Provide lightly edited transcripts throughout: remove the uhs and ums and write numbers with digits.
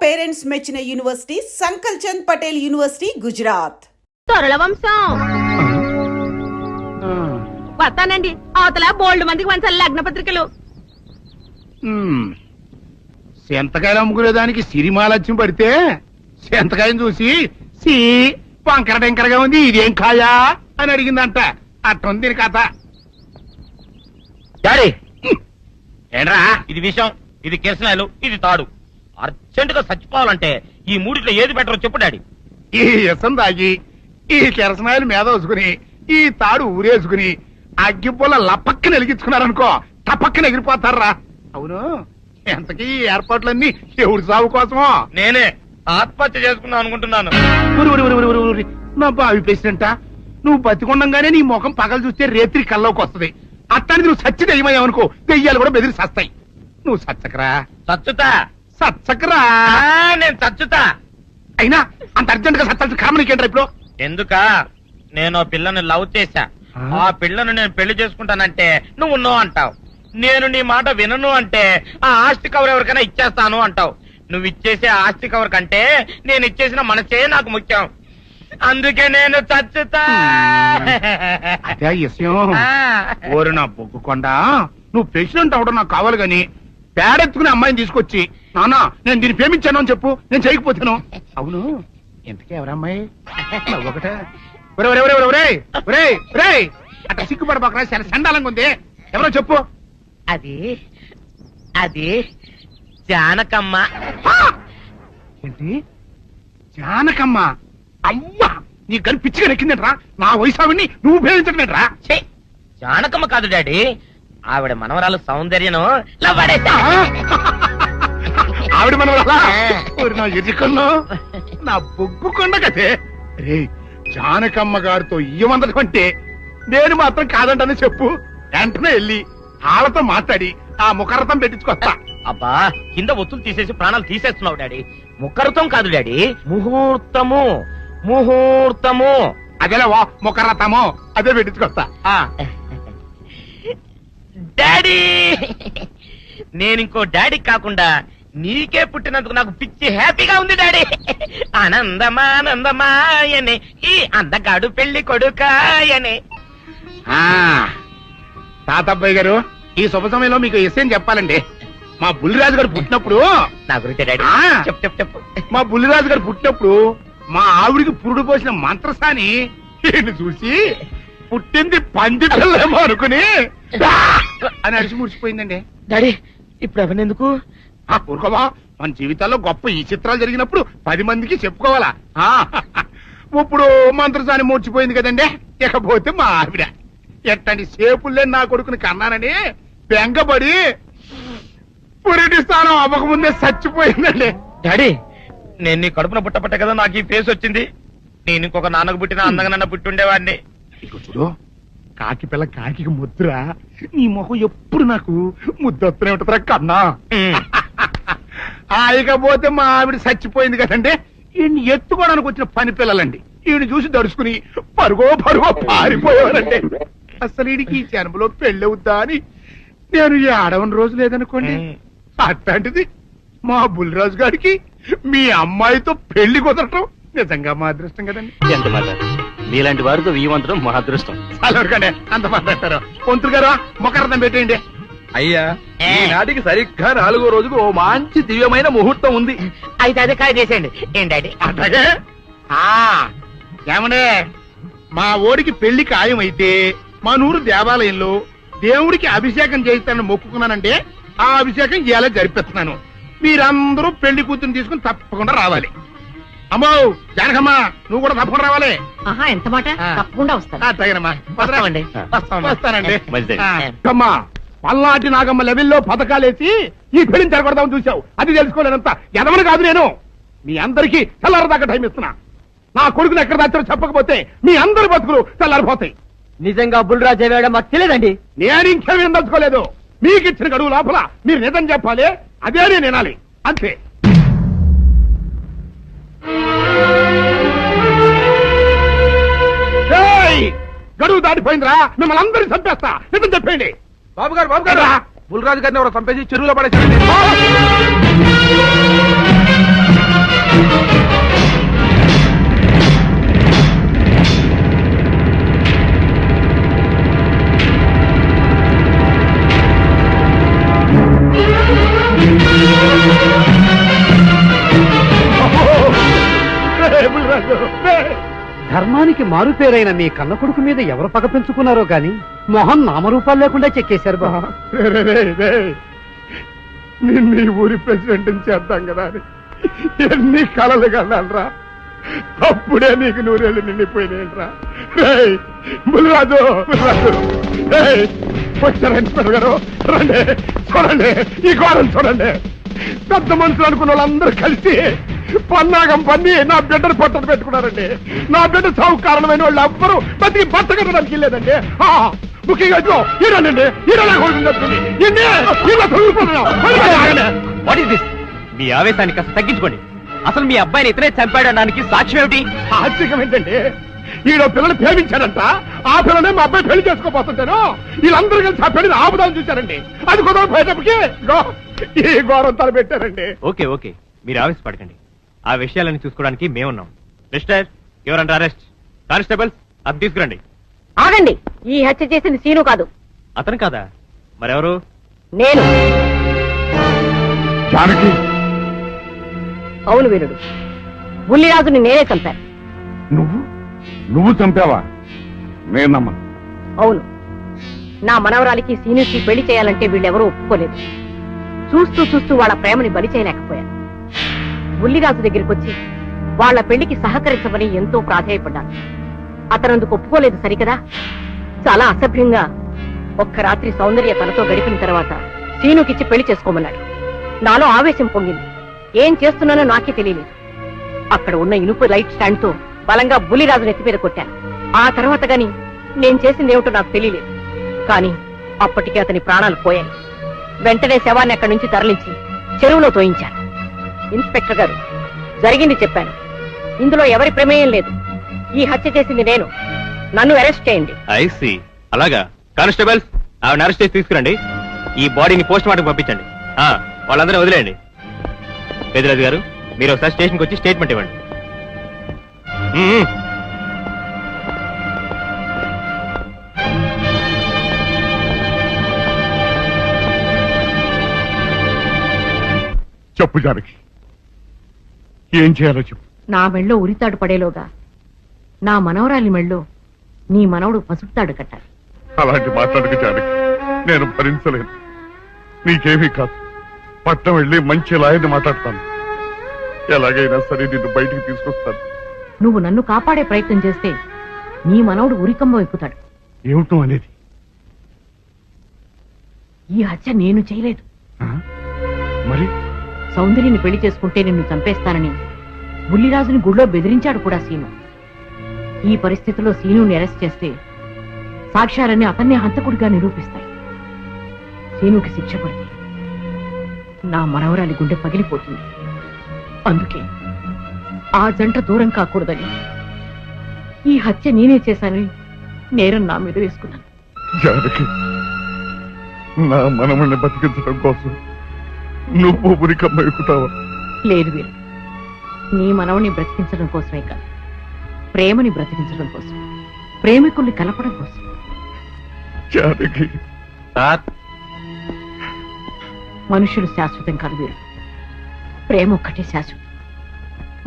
Parents మెచ్చిన university సంకల్ Chand Patel university Gujarat. తొరల వంశం వస్తానండి. అవతల బోల్డ్ మందికి వంచాలి లగ్న పత్రికలు. సెంతకాయలు అమ్ముకునేదానికి సిరిమాలత్యం పడితే సెంతకాయని చూసి సి వంకర టెంకరగా ఉంది, ఇదేం కాయా అని అడిగిందంట. అట్టుంది దీని కథ. డాడీ ఏంట్రా ఇది విషయం, ఇది కిరసనాయలు, ఇది తాడు. అర్జెంట్ గా చచ్చిపోవాలంటే ఈ మూడిట్లో ఏది బెటర్ చెప్పు డాడీ. ఈ ఇసం తాగి ఈ కిరసనాయలు మీద వేసుకుని ఈ తాడు ఊరేసుకుని అగ్గిపూల లపక్కన వెలిగించుకున్నారనుకో టపక్కన ఎగిరిపోతారా. అవును, ఎంతకీ ఈ ఏర్పాట్లన్నీ ఎవరి సాగు కోసమో? నేనే ఆత్మహత్య చేసుకుందాం అనుకుంటున్నాను. నా బావి ప్రెసిడెంట, నువ్వు బతికొండంగానే నీ ముఖం పగలు చూస్తే రేత్రి కల్లోకి వస్తుంది. అట్టానికి నువ్వు సచ్చి దెయ్యమయ్యావనుకో దెయ్యాలు కూడా బెదిరి సస్తాయి. నువ్వు సచ్చకరా చచ్చుతా సచ్చకరా. నేను చచ్చుతా. అయినా అంత అర్జెంట్ గా సత్తాల్సిన కర్మ నీకేంట్రా ఇప్పుడు? ఎందుక నేను పిల్లని లవ్ చేశా. ఆ పిల్లను నేను పెళ్లి చేసుకుంటానంటే నువ్వు నో అంటావు. నేను నీ మాట వినను అంటే ఆ ఆస్తి కవర్ ఎవరికైనా ఇచ్చేస్తాను అంటావు. నువ్వు ఇచ్చేసే ఆస్తి కవర్ కంటే నేను ఇచ్చేసిన మనసే నాకు ముఖ్యం. అందుకే నేను చచ్చుతా. అదే విషయం. ఓరు నా బొగ్గుకొండ, నువ్వు ప్రెసిడెంట్ అవడం నాకు కావాలి గాని పేడెత్తుకునే అమ్మాయిని తీసుకొచ్చి నానా నేను దీన్ని ప్రేమించాను అని చెప్పు, నేను చేయకపోతాను. అవును, ఎంతకే ఎవరమ్మాయి? ఒకటే అట్లా సిగ్గుపడబాకరా, చాలా సండాలంగా ఉంది. ఎవరో చెప్పు. అది అది జానకమ్మ. ఏంటి జానకమ్మ? అమ్మా, నీ గని పిచ్చిగా నెక్కిందంట్రా. నా వయసావిని నువ్వు ప్రేమించట్లేట్రా. జానకమ్మ కాదు డాడీ, ఆవిడ మనవరాలు సౌందర్యను ఆవిడ మనవరాలా? నా ఎదుకల్లో నా బొగ్గుకొండ కదే. రే, జానకమ్మ గారితో ఇయ్యమందడం అంటే నేను మాత్రం కాదంటనే చెప్పు. వెంటనే వెళ్ళి వాళ్ళతో మాట్లాడి ఆ ముఖరథం పెట్టించుకొస్తా. అబ్బా, కింద ఒత్తులు తీసేసి ప్రాణాలు తీసేస్తున్నావు డాడీ. ముఖరథం కాదు డాడీ, ముహూర్తము. ముహూర్తము అదేలా వా ముఖరథము, అదే పెట్టించుకొస్తా. డాడీ, నేను ఇంకో డాడీ కాకుండా నీకే పుట్టినందుకు నాకు పిచ్చి హ్యాపీగా ఉంది డాడీ. ఆనందమానందమాయనే ఈ అందగాడు పెళ్లి కొడుకాయనే. తాతబ్బాయి గారు, ఈ శుభ సమయంలో మీకు విషయం చెప్పాలండి. మా బుల్లిరాజు గారు పుట్టినప్పుడు నా గురించి డాడీ చెప్పు చెప్పు చెప్పు. మా బుల్లిరాజు గారు పుట్టినప్పుడు మా ఆవిడికి పురుడు పోసిన మంత్రసాని ఈయన్ని చూసి పుట్టింది పంది పిల్లేమో అనుకుని అని అడిచి ముడిచిపోయిందండి. డాడీ ఇప్పుడు అవన్నెందుకు? ఊరుకోవా, మన జీవితాల్లో గొప్ప ఈ చిత్రాలు జరిగినప్పుడు 10 మందికి చెప్పుకోవాలా. ఇప్పుడు మంత్రసాని మూర్చిపోయింది కదండి. ఇకపోతే మా ఆవిడ ఎట్టండి సేపుల్లే నా కొడుకుని కన్నానని బెంగపడి పురిటి స్థానం అవ్వకముందే చచ్చిపోయిందండి. డాడీ, నేను నీ కడుపున పుట్టపట్ట కదా నాకు ఈ ఫేస్ వచ్చింది. నేను ఇంకొక నాన్నకు పుట్టిన అందంగా నన్ను పుట్టుండేవాడిని. ఇక చూడు, కాకి పిల్ల కాకి ముద్ర, నీ మొహం ఎప్పుడు నాకు ముద్దొత్తనే ఉంటుందిరా కన్నా. ఇకపోతే మా ఆవిడ చచ్చిపోయింది కదండి. ఈయన్ని ఎత్తుకోవడానికి వచ్చిన పని పిల్లలండి ఈయన చూసి దడుచుకుని పరుగో పారిపోయేవారండి. అసలు ఈడికి ఈ జన్మలో పెళ్ళవుద్దా అని నేను ఈ ఆడవని రోజు లేదనుకోండి. అట్లాంటిది మా బుల్లిరాజు గారికి మీ అమ్మాయితో పెళ్లి కుదరటం నిజంగా మా అదృష్టం కదండి. ఎంత మాట, మీలాంటి వారితో వీమంతరం మా అదృష్టం. అలవరకండి, అంత మాట్లాడతారు. పొంతులు గారు మొకరదం పెట్టేయండి. అయ్యా, ఈనాటికి సరిగ్గా 4వ రోజుకు ఓ మంచి దివ్యమైన ముహూర్తం ఉంది. అయితే అదే కాయ చేసేయండి. ఏం డాడీ? అట్లాగే. ఏమండే, మా ఓడికి పెళ్లి ఖాయం అయితే మా నూరు దేవాలయంలో దేవుడికి అభిషేకం చేయిస్తానని మొక్కుకున్నానంటే ఆ అభిషేకం ఇలా జరిపిస్తున్నాను. మీరందరూ పెళ్లి కూతురు తీసుకుని తప్పకుండా రావాలి. అమ్మో జానకమ్మ, నువ్వు కూడా తప్పకుండా రావాలి. ఎంత మాట, తప్పకుండా వస్తాను. అట్లాగేనమ్మా, వస్తామండి. వస్తానండి. అమ్మా, పల్నాటి నాగమ్మ లెవెల్లో పథకాలేసి ఈ పెళ్లిని జరగొడదామని చూసావు. అది తెలుసుకోలేనంత ఎదవని కాదు నేను. మీ అందరికీ తెల్లారదాకా టైం ఇస్తున్నా. నా కొడుకుని ఎక్కడ దాచారో చెప్పకపోతే మీ అందరి బతుకులు తెల్లారిపోతాయి. నిజంగా బుల్రాజు వేయడం మాకు తెలియదండి. నేను ఇంకేమీ దలుచుకోలేదు. మీకు ఇచ్చిన గడువు లోపల మీరు నిజం చెప్పాలి, అదే నేను వినాలి, అంతే. గడువు దాటిపోయిందిరా, మిమ్మల్ని అందరినీ చంపేస్తా. నిజం చెప్పండి. బాబు గారు బుల్రాజు గారిని ఎవరో చంపేసి చెరువులో పడేసి ధర్మానికి మారుపేరైన మీ కన్న కొడుకు మీద ఎవరు పగ పెంచుకున్నారో గాని మొహం నామరూపాలు లేకుండా చెక్కేశారు బాబా. నిన్ను ఈ ఊరి ప్రెసిడెంట్ చేద్దాం కదా అని ఎన్ని కలలు కన్నారా, అప్పుడే నీకు నూరేళ్ళు నిండిపోయినాయిరా. బుల్రాజు వచ్చారండి పెరగారు, రండి చూడండి ఈ ఘోరం చూడండి. పెద్ద మనుషులు అనుకున్న వాళ్ళందరూ కలిసి పన్నాగం పన్ని నా బిడ్డను పొట్టను పెట్టుకున్నారండి. నా బిడ్డ సాగు కారణమైన వాళ్ళు ఎవ్వరూ బతికి బట్ట కట్టడానికి వెళ్ళలేదండి. ముఖ్యంగా మీ ఆవేశాన్ని కాస్త తగ్గించుకోండి. అసలు మీ అబ్బాయిని ఇతనే చంపాడడానికి సాక్ష్యం ఏమిటి? ఆశ్చర్యం ఏంటండి, ఈడో పిల్లలు ప్రేమించాడంట, ఆ పిల్లనే మా అబ్బాయి పెళ్లి చేసుకోపోతుంటాను. వీళ్ళందరూ కలిసి ఆ పెళ్లిని ఆపుదాన్ని చూశారండి. అది కుదరపోయేటప్పటికి ఈ ఘోరం తలపెట్టారండి. ఓకే ఓకే, మీరు ఆవేశపడకండి. ఆ విషయాలను చూసుకోవడానికి మేమున్నాం. Mister your under arrest. Constables అది తీసుకురండి. ఆగండి, ఈ హత్య చేసింది సీను కాదు, అతను కాదా? మరెవరు? నేను. జానకి, అవును వీరుడు, బుల్లిరాజుని నేనే చంపాను. నువ్వు చంపావా? నేను నమ్మను. అవును, నా మనవరాలికి సీనుకి పెళ్లి చేయాలంటే వీళ్ళెవరూ ఒప్పుకోలేదు. చూస్తూ చూస్తూ వాళ్ళ ప్రేమని బలి చేయలేకపోయాను. బుల్లిరాజు దగ్గరికి వచ్చి వాళ్ళ పెళ్లికి సహకరించమని ఎంతో ప్రాధేయపడ్డాను. అతనందుకు ఒప్పుకోలేదు సరికదా. చాలా అసభ్యంగా ఒక్క రాత్రి సౌందర్య తనతో గడిపిన తర్వాత సీనుకిచ్చి పెళ్లి చేసుకోమన్నాడు. నాలో ఆవేశం పొంగింది. ఏం చేస్తున్నానో నాకే తెలియలేదు. అక్కడ ఉన్న ఇనుపు లైట్ స్టాండ్ తో బలంగా బుల్లిరాజు నెత్తి మీద కొట్టాను. ఆ తర్వాత గాని నేను చేసిందేమిటో నాకు తెలియలేదు. కానీ అప్పటికే అతని ప్రాణాలు పోయాయి. వెంటనే శవాన్ని అక్కడి నుంచి తరలించి చెరువులో తోయించాను. ఇన్స్పెక్టర్ గారు, జరిగింది చెప్పాను. ఇందులో ఎవరి ప్రమేయం లేదు. ఈ హత్య చేసింది నేను. నన్ను అరెస్ట్ చేయండి. ఐసి అలాగా. కానిస్టేబుల్స్ ఆవిడ అరెస్ట్ చేసి తీసుకురండి. ఈ బాడీని పోస్ట్ మార్టం పంపించండి. వాళ్ళందరూ వదిలేయండి. పెద్దరాజు గారు, మీరు ఒకసారి స్టేషన్కి వచ్చి స్టేట్మెంట్ ఇవ్వండి. చెప్పు జానకి, ఏం చేయాలో చెప్పు. నా మెళ్ళో ఉరితాడు పడేలోగా నా మనవరాలి మెళ్ళో నీ మనవడు పసుపుతాడు కట్టాలి. అలాంటి మాట్లాడక జానకి, నేను భరించలేను. నీకేమీ కాదు, పట్నం వెళ్ళి మంచి లాయర్ని మాట్లాడతాను. ఎలాగైనా సరే నిన్ను బయటికి తీసుకొస్తాను. నువ్వు నన్ను కాపాడే ప్రయత్నం చేస్తే నీ మనవడు ఉరికంబం ఎక్కుతాడు. ఏమిటో అనేది? ఈ హత్య నేను చేయలేదు. మరి సౌందర్యని పెళ్లి చేసుకుంటే నిన్ను చంపేస్తానని బుల్లిరాజుని గుళ్ళో బెదిరించాడు కూడా సీను. ఈ పరిస్థితిలో సీనుని అరెస్ట్ చేస్తే సాక్ష్యాలన్నీ అతన్నే హంతకుడిగా నిరూపిస్తాయి. సీనుకి శిక్ష పడితే నా మనవరాలి గుండె పగిలిపోతుంది. అందుకే ఆ జంట దూరం కాకూడదని ఈ హత్య నేనే చేశానని నేరం నా మీద వేసుకున్నాను. జానకి, నా మనమని బతికించడం కోసం నువ్వు ఉరికమ్మ ఎక్కుతావా? లేదు వీరు, నీ మనవని బ్రతికించడం కోసమే కాదు, ప్రేమని బ్రతికించడం కోసం, ప్రేమికుల్ని కలపడం కోసం. జానకి, మనుషులు శాశ్వతం కాదు వీరు, ప్రేమ ఒక్కటే శాశ్వతం.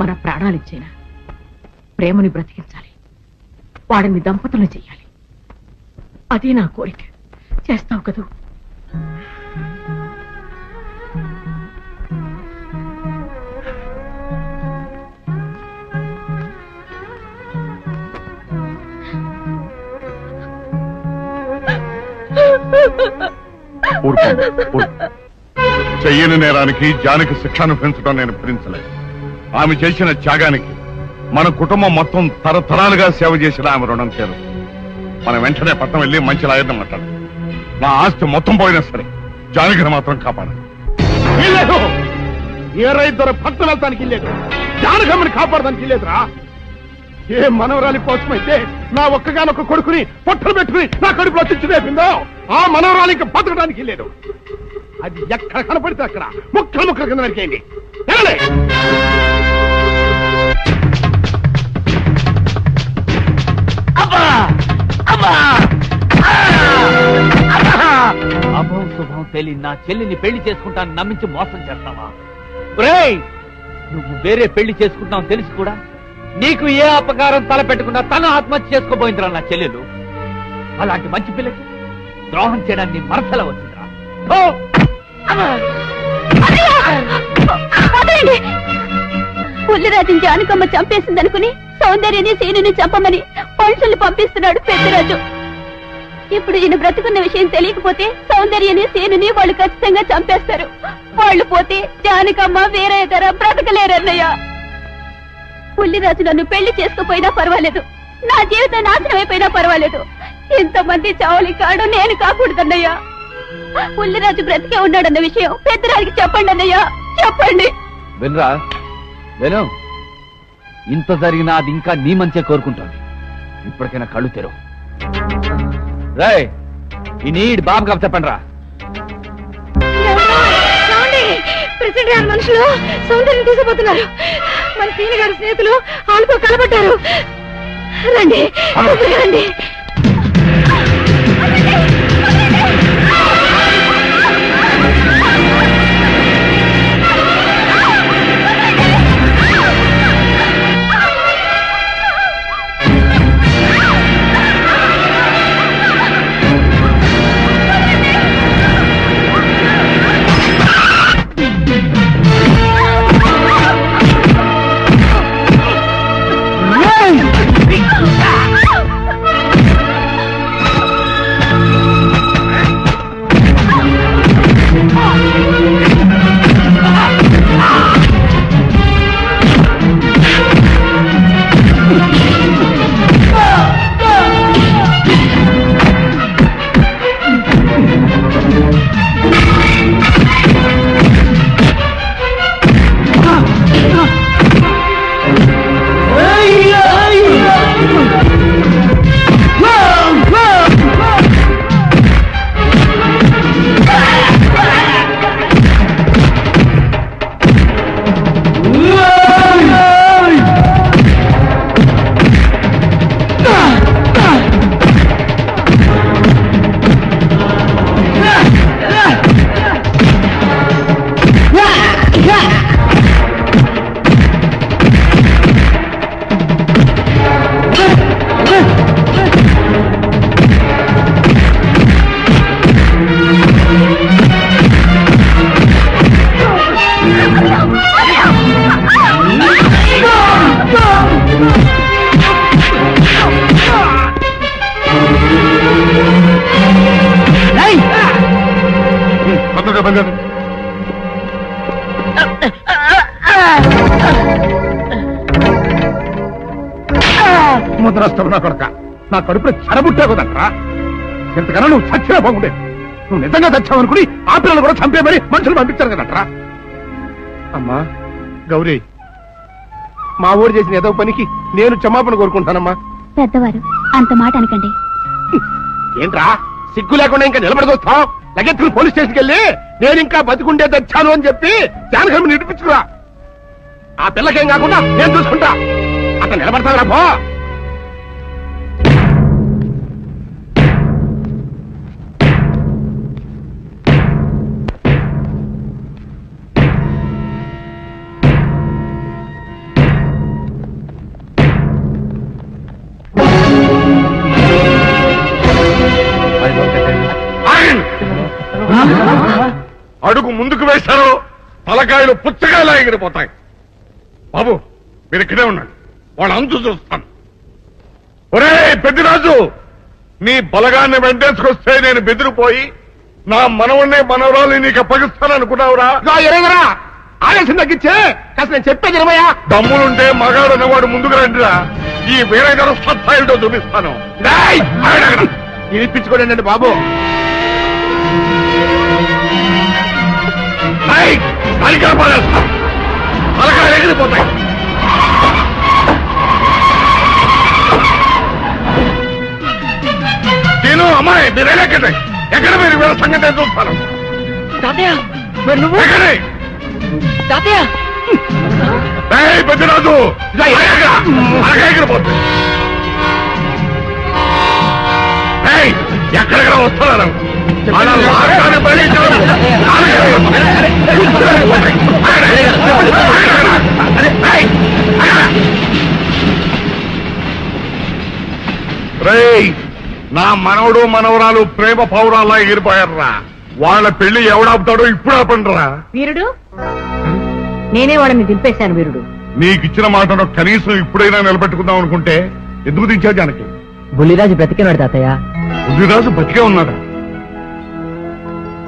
మన ప్రాణాలిచ్చైనా ప్రేమని బ్రతికించాలి, వాడిని దంపతులను చెయ్యాలి. అదే నా కోరిక. చేస్తావు కదూ? చెయ్యని నేరానికి జానకి శిక్ష అనుభవించడం నేను భరించలేదు. ఆమె చేసిన త్యాగానికి మన కుటుంబం మొత్తం తరతరాలుగా సేవ చేసిన ఆమె రుణం చేరు. మనం వెంటనే పట్నం వెళ్ళి మంచి లాయర్ని మాట్లాడాలి. నా ఆస్తి మొత్తం పోయినా సరే జానకిని మాత్రం కాపాడాలి. ఏ రైతు పట్నం వెళ్తానికి లేదు, జానకమ్మని కాపాడడానికి లేదురా. ఏ మనవరాలి కోసమైతే నా ఒక్కగానొక్క కొడుకుని పొట్టలు పెట్టుకుని నా కడుపులో తెచ్చి రేపిందో, ఆ మనవరాలి ఇంకా బతకడానికి లేదు. అది ఎక్కడ కనపడితే అక్కడ ముక్కలు ముక్కల కింద నరికేయండి. అభం శుభం తెలియని నా చెల్లిని పెళ్లి చేసుకుంటాను నమ్మించి మోసం చేస్తావా? నువ్వు వేరే పెళ్లి చేసుకుంటావు తెలిసి కూడా నీకు ఏ అపకారం తలపెట్టకుండా తన ఆత్మహత్య చేసుకోబోయిందిరా నా చెల్లెలు. అలాంటి మంచి పిల్లకి ద్రోహం చేయడాన్ని మనసులో వచ్చిందిరా. పుల్లిరాజుని జానకమ్మ చంపేసిందనుకుని సౌందర్యని సీనుని చంపమని మనుషుల్ని పంపిస్తున్నాడు పెద్దరాజు. ఇప్పుడు ఈయన బ్రతుకున్న విషయం తెలియకపోతే సౌందర్యని సీనుని వాళ్ళు ఖచ్చితంగా చంపేస్తారు. వాళ్ళు పోతే జానకమ్మ వేరే ధర బ్రతకలేరన్నయ్య. పుల్లిరాజు నన్ను పెళ్లి చేసుకోపోయినా పర్వాలేదు, నా జీవితం నాశనం అయిపోయినా పర్వాలేదు, ఇంతమంది చావులి కాడు నేను కాకూడదన్నయ్యా. పుల్లిరాజు బ్రతికే ఉన్నాడన్న విషయం పెద్దరాజుకి చెప్పండి అన్నయ్యా, చెప్పండి. వినరా విను, ఇంత జరిగినా అది ఇంకా నీ మంచిగా కోరుకుంటోంది. ఇప్పటికైనా కళ్ళు తెరవు. రేయ్, ఈ నీడ్ బాబు కప్ చెప్పండి రా. ప్రెసిడెంట్ గారి మనుషులు సౌందర్యం తీసుకుపోతున్నారు. మన సీని గారి స్నేహితులు వాళ్ళతో కలబడ్డారు. రండి రండి. ముద్రస్తావు నా కొడక, నా కడుపులో చెడబుట్టే కదట్రా. ఎంతకన్నా నువ్వు చచ్చినా బాగుండేది. నువ్వు నిజంగా చచ్చావు అనుకుని ఆ పిల్లలు కూడా చంపేమని మనుషులు పంపించారు కదట్రా. అమ్మా గౌరీ, మా ఊరు చేసిన ఏదో పనికి నేను క్షమాపణ కోరుకుంటానమ్మా. పెద్దవారు అంత మాట అనకండి. ఏంట్రా సిగ్గు లేకుండా ఇంకా నిలబడదొస్తావు? లగెత్తులు పోలీస్ స్టేషన్కి వెళ్ళి నేను ఇంకా బతికుండే తెచ్చాను అని చెప్పి జానకమ్మ నిడిపించుకురా. ఆ పిల్లకేం కాకుండా నేను చూసుకుంటా. అతను నిలబడతావురా పో. అడుగు ముందుకు వేశారో తలకాయలు పుచ్చకాయలా ఎగిరిపోతాయి. బాబు మీరు ఇక్కడే ఉండండి, వాళ్ళ అంచు చూస్తాను. ఒరే పెద్దిరాజు, నీ బలగాన్ని వెంటేసుకొస్తే నేను బెదిరిపోయి నా మనవన్నే మనవరాలు నీకు అప్పగిస్తాననుకున్నావురా? ఎరేగరా ఆలస్యం తగ్గించే కాస్త నేను చెప్పేది ఇరవయా. దమ్ములుంటే మగాడు అన్నవాడు ముందుకు రండిరా. ఈ వీరగారు సత్తాయితో చూపిస్తాను. ఇప్పించుకోండి బాబు. తలకాయలు ఎగిరిపోతాయి. నేను అమ్మాయి మీరు ఎక్కడే ఎక్కడ మీరు వీళ్ళ సంగతి నేను చూస్తాను. పెద్దరాజు ఎగిరిపోతుంది. ఎక్కడెక్కడ వస్తున్నారు? నా మనవడు మనవరాలు ప్రేమ పౌరాల్లా ఎగిరిపోయారా. వాళ్ళ పెళ్లి ఎవడాపుతాడో ఇప్పుడు ఆపండిరా. వీరుడు నేనే వాళ్ళని దింపేశాను వీరుడు. నీకిచ్చిన మాటను కనీసం ఇప్పుడైనా నిలబెట్టుకుందాం అనుకుంటే ఎందుకు దించావు జానకి? బుల్లిరాజు బ్రతికినాడు తాతయ్య. బుద్ధిరాజు బతికే ఉన్నాడా?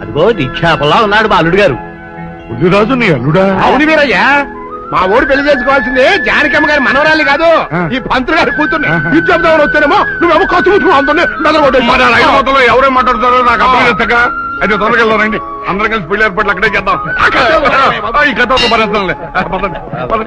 అదిగో దీక్షాపల్లా ఉన్నాడు మా అల్లుడు గారు. బుద్ధిరాజు నీ అల్లుడా? అవును వీరయ్యా, మా ఊరు పెళ్లి చేసుకోవాల్సింది జానకమ్మ గారి మనవరాలి కాదు, ఈ పంతులు గారి కూతుర్ని. విద్యార్థి వస్తేనేమో నువ్వేమో ఖర్చు ముట్టుకుని అందులో మరి ఆ రైలు ఎవరేం మాట్లాడతారో నాకు అర్థం. అయితే త్వరగా వెళ్దారండి, అందరం కలిసి పెళ్లి ఏర్పాట్లు అక్కడే చేద్దాం. ఈ కథ భరించండి. ఓం